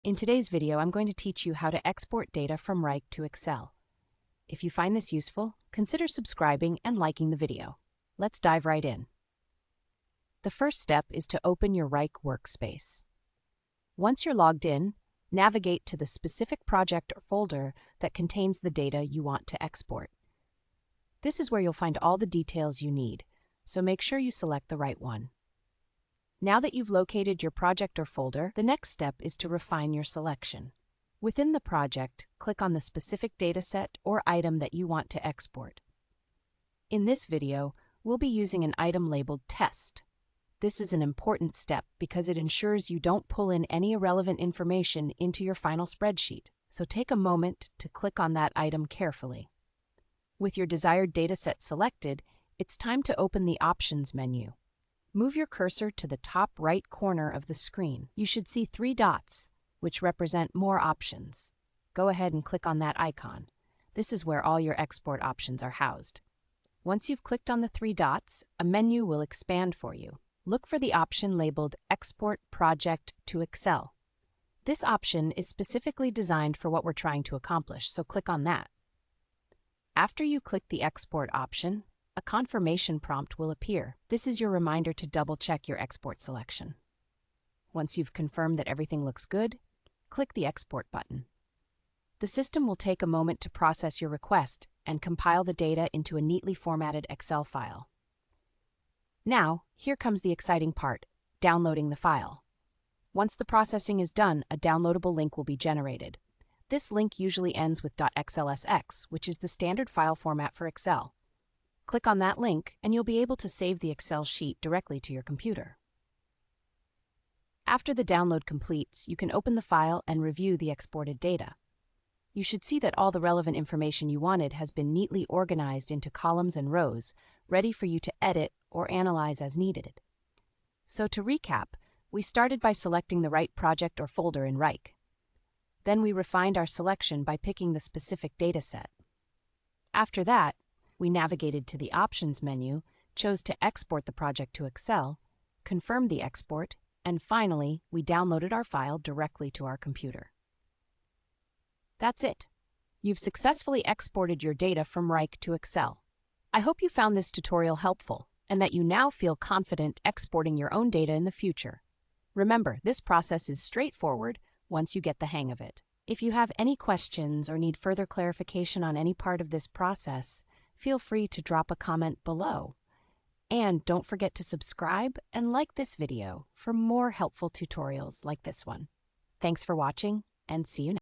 In today's video, I'm going to teach you how to export data from Wrike to Excel. If you find this useful, consider subscribing and liking the video. Let's dive right in. The first step is to open your Wrike workspace. Once you're logged in, navigate to the specific project or folder that contains the data you want to export. This is where you'll find all the details you need, so make sure you select the right one. Now that you've located your project or folder, the next step is to refine your selection. Within the project, click on the specific dataset or item that you want to export. In this video, we'll be using an item labeled Test. This is an important step because it ensures you don't pull in any irrelevant information into your final spreadsheet, so take a moment to click on that item carefully. With your desired dataset selected, it's time to open the Options menu. Move your cursor to the top right corner of the screen. You should see 3 dots, which represent More Options. Go ahead and click on that icon. This is where all your export options are housed. Once you've clicked on the 3 dots, a menu will expand for you. Look for the option labeled Export Project to Excel. This option is specifically designed for what we're trying to accomplish, so click on that. After you click the Export option, a confirmation prompt will appear. This is your reminder to double-check your export selection. Once you've confirmed that everything looks good, click the Export button. The system will take a moment to process your request and compile the data into a neatly formatted Excel file. Now, here comes the exciting part, downloading the file. Once the processing is done, a downloadable link will be generated. This link usually ends with .xlsx, which is the standard file format for Excel. Click on that link, and you'll be able to save the Excel sheet directly to your computer. After the download completes, you can open the file and review the exported data. You should see that all the relevant information you wanted has been neatly organized into columns and rows, ready for you to edit or analyze as needed. So to recap, we started by selecting the right project or folder in Wrike. Then we refined our selection by picking the specific dataset. After that, we navigated to the Options menu, chose to export the project to Excel, confirmed the export, and finally, we downloaded our file directly to our computer. That's it. You've successfully exported your data from Wrike to Excel. I hope you found this tutorial helpful and that you now feel confident exporting your own data in the future. Remember, this process is straightforward once you get the hang of it. If you have any questions or need further clarification on any part of this process, feel free to drop a comment below. And don't forget to subscribe and like this video for more helpful tutorials like this one. Thanks for watching, and see you next time.